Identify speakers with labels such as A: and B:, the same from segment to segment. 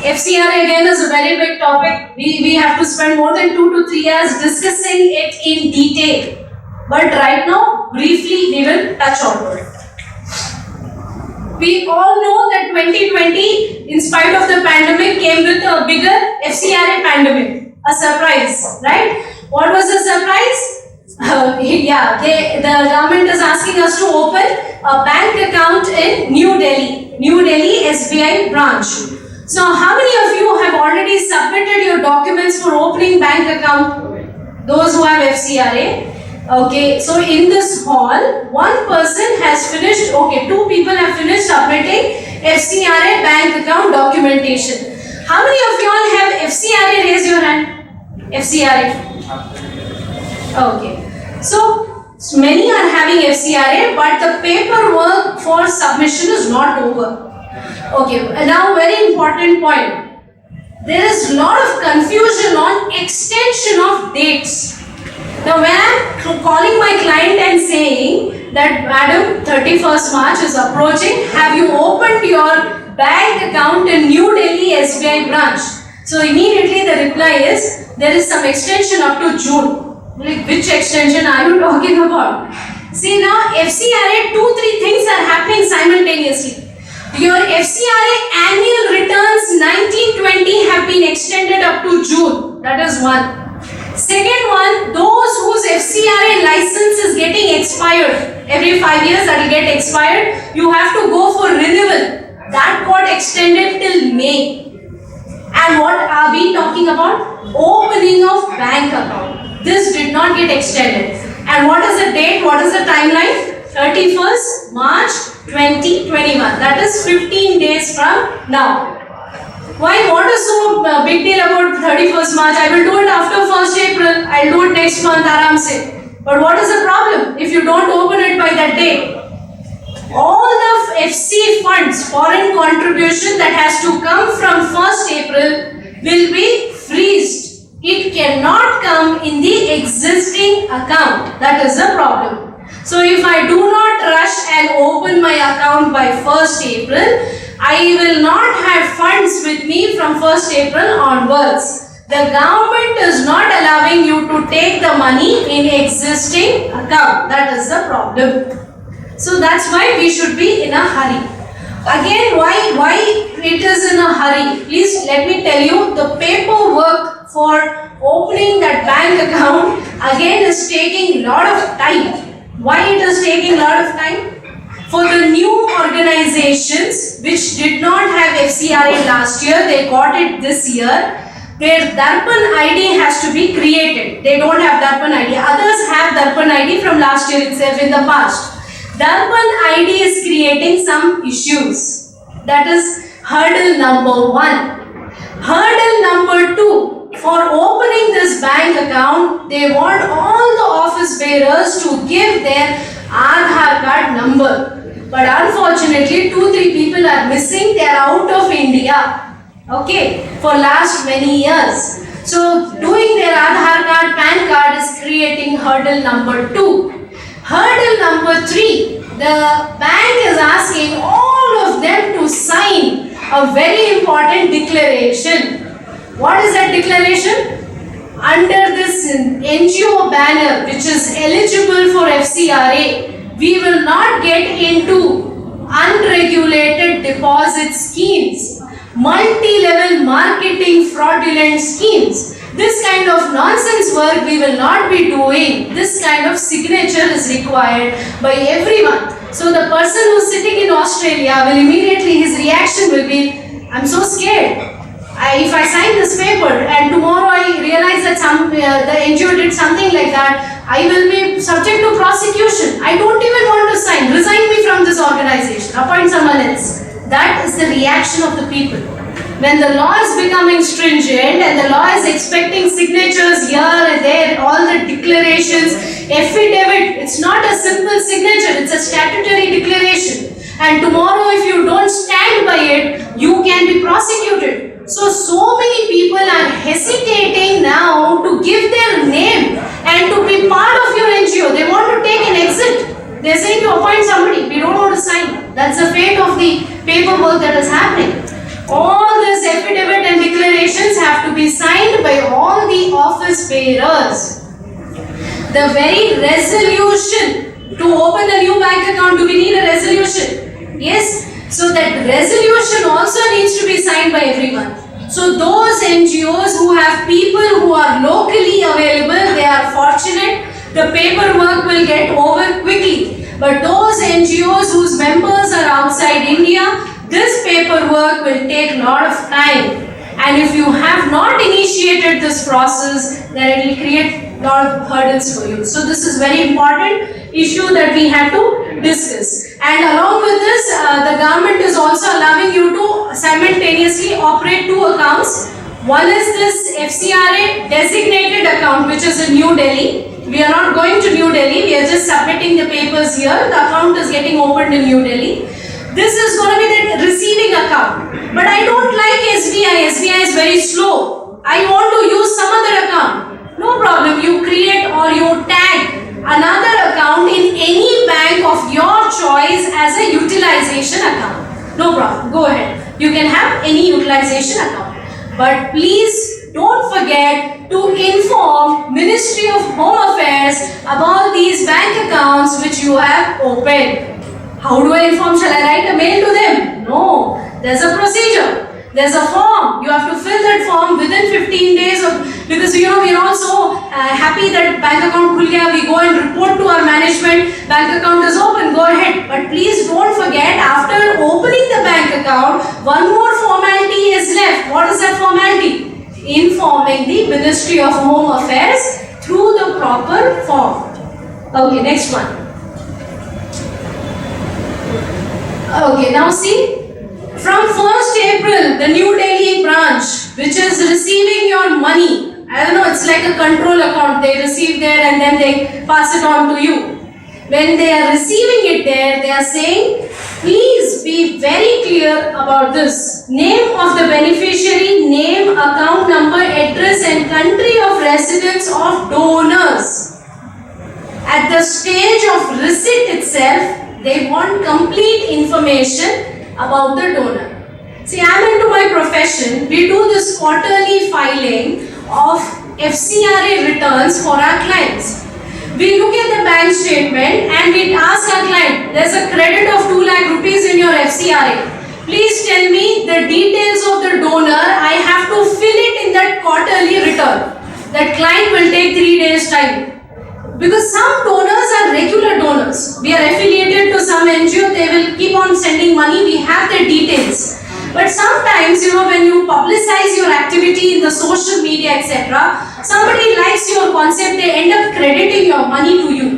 A: FCRA again is a very big topic. We have to spend more than 2 to 3 hours discussing it in detail. But right now, briefly, we will touch on it. We all know that 2020, in spite of the pandemic, came with a bigger FCRA pandemic. A surprise, right? What was the surprise? The government is asking us to open a bank account in New Delhi SBI branch. So how many of you have already submitted your documents for opening bank account? Those who have FCRA. Okay, so in this hall, one person has finished, two people have finished submitting FCRA bank account documentation. How many of you all have FCRA? Raise your hand. FCRA. Okay, so many are having FCRA, but the paperwork for submission is not over. Okay, now very important point. There is a lot of confusion on extension of dates. Now when I am calling my client and saying that madam 31st March is approaching, have you opened your bank account in New Delhi SBI branch? So immediately the reply is there is some extension up to June. Like, which extension are you talking about? See now FCRA 2-3 things are happening simultaneously. Your FCRA annual returns 19-20 have been extended up to June. That is one. Second one, those whose FCRA license is getting expired, every 5 years that will get expired, you have to go for renewal. That got extended till May. And what are we talking about? Opening of bank account. This did not get extended. And what is the date? What is the timeline? 31st March 2021. That is 15 days from now. Why? What is so big deal about 31st March? I will do it after 1st April. I will do it next month, aram se. But what is the problem if you don't open it by that day? All the FC funds, foreign contribution that has to come from 1st April will be freezed. It cannot come in the existing account. That is the problem. So if I do not rush and open my account by 1st April, I will not have funds with me from 1st April onwards. The government is not allowing you to take the money in existing account. That is the problem. So that's why we should be in a hurry. Again, why it is in a hurry? Please let me tell you, the paperwork for opening that bank account again is taking a lot of time. Why it is taking a lot of time? For the new organizations which did not have FCRA last year, they got it this year. Their Darpan ID has to be created. They don't have Darpan ID. Others have Darpan ID from last year itself in the past. Darpan ID is creating some issues. That is hurdle number 1. Hurdle number 2. For opening this bank account, they want all the office bearers to give their Aadhaar card number. But unfortunately, 2-3 people are missing. They are out of India. Okay, for last many years. So doing their Aadhaar card, PAN card is creating hurdle number 2. Hurdle number 3, the bank is asking all of them to sign a very important declaration. What is that declaration? Under this NGO banner, which is eligible for FCRA, we will not get into unregulated deposit schemes, multi-level marketing fraudulent schemes. This kind of nonsense work we will not be doing. This kind of signature is required by everyone. So the person who is sitting in Australia will immediately, his reaction will be, I'm so scared. If I sign this paper and tomorrow I realize that the NGO did something like that, I will be subject to prosecution. I don't even want to sign. Resign me from this organization. Appoint someone else. That is the reaction of the people. When the law is becoming stringent and the law is expecting signatures here and there, all the declarations, affidavit, it's not a simple signature, it's a statutory declaration. And tomorrow if you don't stand by it, you can be prosecuted. So many people are hesitating now to give their name and to be part of your NGO. They want to take an exit. They're saying to appoint somebody. We don't want to sign. That's the fate of the paperwork that is happening. All these affidavit and declarations have to be signed by all the office bearers. The very resolution to open a new bank account, do we need a resolution? Yes. So that resolution also needs to be signed by everyone. So those NGOs who have people who are locally available, they are fortunate. The paperwork will get over quickly. But those NGOs whose members are outside India, this paperwork will take a lot of time. And if you have not initiated this process, then it will create a lot of hurdles for you. So this is very important issue that we have to discuss. And along with this, the government is also allowing you to simultaneously operate two accounts. One is this FCRA designated account, which is in New Delhi. We are not going to New Delhi, we are just submitting the papers here. The account is getting opened in New Delhi. This is going to be the receiving account. But I don't like SBI. SBI is very slow. I want to use some other account. No problem. You create or you tag another account in any bank of your choice as a utilization account. No problem. Go ahead. You can have any utilization account. But please don't forget to inform Ministry of Home Affairs about these bank accounts which you have opened. How do I inform? Shall I write a mail to them? No. There's a procedure. There's a form. You have to fill that form within 15 days because we are all so happy that bank account khul gaya. We go and report to our management. Bank account is open. Go ahead. But please don't forget, after opening the bank account, one more formality is left. What is that formality? Informing the Ministry of Home Affairs through the proper form. Okay, next one. Okay, now see, from 1st April, the New Delhi branch, which is receiving your money, I don't know, it's like a control account, they receive there and then they pass it on to you. When they are receiving it there, they are saying, please be very clear about this. Name of the beneficiary, name, account number, address and country of residence of donors. At the stage of receipt itself, they want complete information about the donor. See, I am into my profession. We do this quarterly filing of FCRA returns for our clients. We look at the bank statement and we ask our client, there's a credit of 2 lakh rupees in your FCRA. Please tell me the details of the donor. I have to fill it in that quarterly return. That client will take 3 days time. Because some donors are regular donors. We are affiliated to some NGO, they will keep on sending money, we have their details. But sometimes, when you publicize your activity in the social media, etc., somebody likes your concept, they end up crediting your money to you.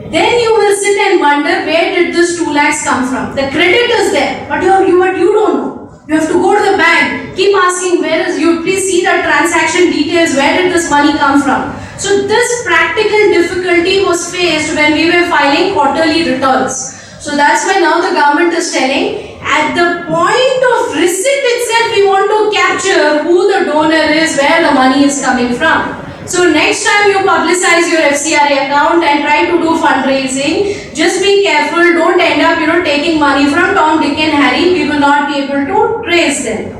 A: Then you will sit and wonder, where did this 2 lakhs come from? The credit is there, but you don't know. You have to go to the bank, keep asking, please see the transaction details, where did this money come from? So this practical difficulty was faced when we were filing quarterly returns. So that's why now the government is telling, at the point of receipt itself, we want to capture who the donor is, where the money is coming from. So next time you publicize your FCRA account and try to do fundraising, just be careful, don't end up taking money from Tom, Dick and Harry. We will not be able to trace them.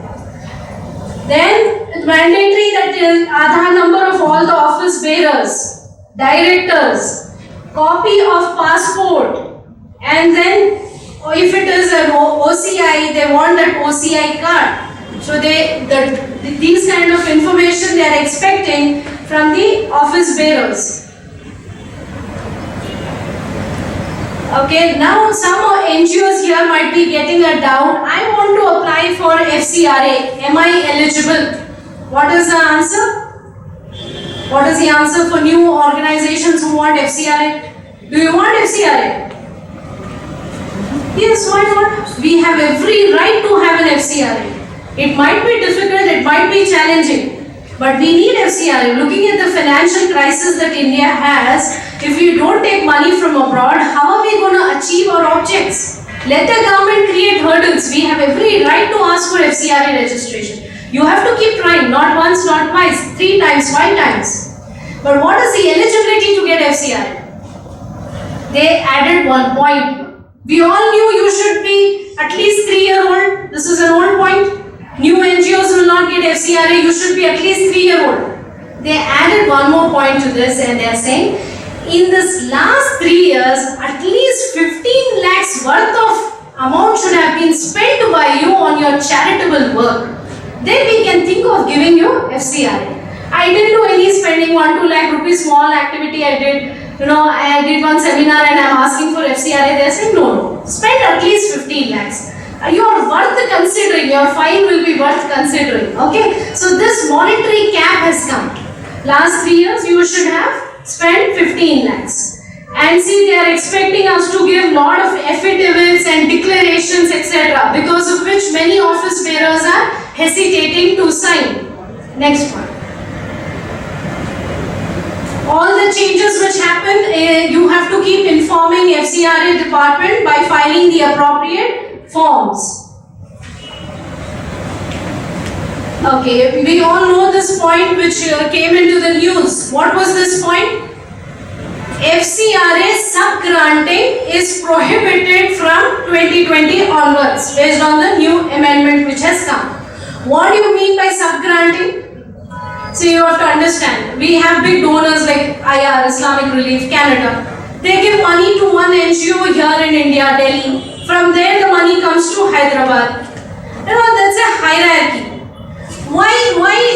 A: Then it's mandatory that Aadhaar number of all the office bearers, directors, copy of passport, and then if it is an OCI, they want that OCI card. So these kind of information they are expecting from the office bearers. Okay, now some NGOs here might be getting a doubt. I want to apply for FCRA. Am I eligible? What is the answer? What is the answer for new organizations who want FCRA? Do you want FCRA? Yes, why not? We have every right to have an FCRA. It might be difficult, it might be challenging. But we need FCRA. Looking at the financial crisis that India has, if we don't take money from abroad, how are we going to achieve our objects? Let the government create hurdles. We have every right to ask for FCRA registration. You have to keep trying, not once, not twice, 3 times, 5 times. But what is the eligibility to get FCRA? They added 1 point. We all knew you should be at least 3 years old. This is an old point. New NGOs will not get FCRA, you should be at least 3-year-old. They added one more point to this and they are saying, in this last 3 years, at least 15 lakhs worth of amount should have been spent by you on your charitable work. Then we can think of giving you FCRA. I didn't do any spending, 1-2 lakh rupees small activity I did. I did one seminar and I'm asking for FCRA. They're saying no. Spend at least 15 lakhs. You are worth considering. Your fine will be worth considering. Okay. So this monetary cap has come. Last 3 years you should have spent 15 lakhs. And see, they are expecting us to give lot of affidavits and declarations, etc. because of which many office bearers are hesitating to sign. Next one. All the changes which happen, you have to keep informing FCRA department by filing the appropriate forms. Okay, we all know this point which came into the news. What was this point? FCRA sub-granting is prohibited from 2020 onwards based on the new amendment which has come. What do you mean by sub-granting? So you have to understand, we have big donors like IR, Islamic Relief, Canada. They give money to one NGO here in India, Delhi. From there the money comes to Hyderabad. That's a hierarchy. Why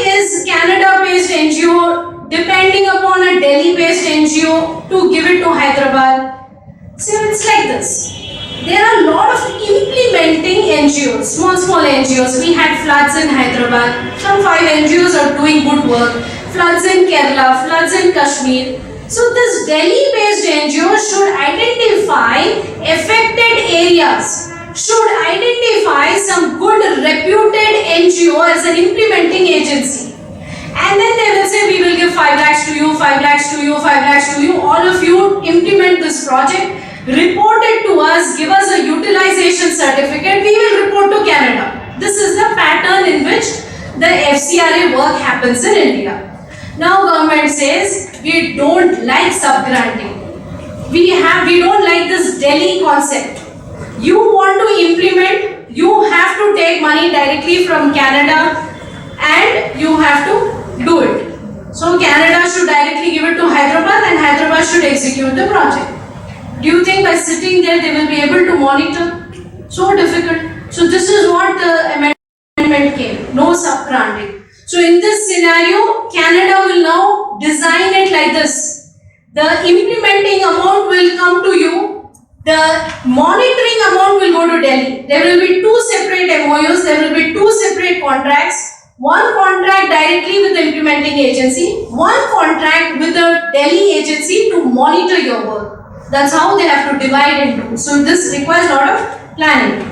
A: is Canada-based NGO depending upon a Delhi-based NGO to give it to Hyderabad? So it's like this. There are a lot of implementing NGOs, small NGOs. We had floods in Hyderabad. Some 5 NGOs are doing good work. Floods in Kerala, floods in Kashmir. So this Delhi-based NGO should identify affected areas, should identify some good reputed NGO as an implementing agency. And then they will say, we will give 5 lakhs to you, 5 lakhs to you, 5 lakhs to you. All of you implement this project. Report it to us, give us a utilization certificate, we will report to Canada. This is the pattern in which the FCRA work happens in India. Now government says, we don't like sub-granting. We don't like this Delhi concept. You want to implement, you have to take money directly from Canada and you have to do it. So Canada should directly give it to Hyderabad and Hyderabad should execute the project. Do you think by sitting there they will be able to monitor? So difficult. So this is what the amendment came. No sub-granting. So in this scenario, Canada will now design it like this. The implementing amount will come to you. The monitoring amount will go to Delhi. There will be 2 separate MOUs. There will be 2 separate contracts. One contract directly with the implementing agency. One contract with the Delhi agency to monitor your work. That's how they have to divide into. So this requires a lot of planning.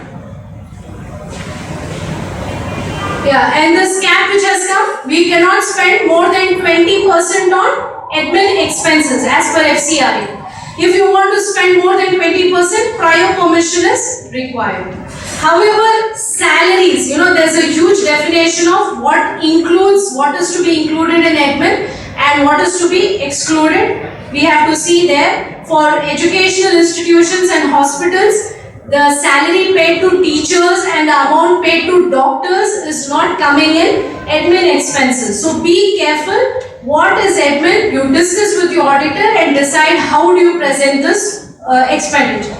A: Yeah, and this cap which has come, we cannot spend more than 20% on admin expenses as per FCRA. If you want to spend more than 20%, prior permission is required. However, salaries, there's a huge definition of what is to be included in admin and what is to be excluded. We have to see there. For educational institutions and hospitals, the salary paid to teachers and the amount paid to doctors is not coming in admin expenses. So be careful. What is admin? You discuss with your auditor and decide how do you present this expenditure.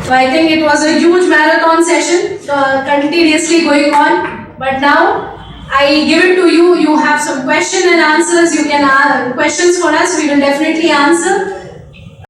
A: So I think it was a huge marathon session, continuously going on. But now I give it to you. You have some question and answers. You can questions for us. We will definitely answer.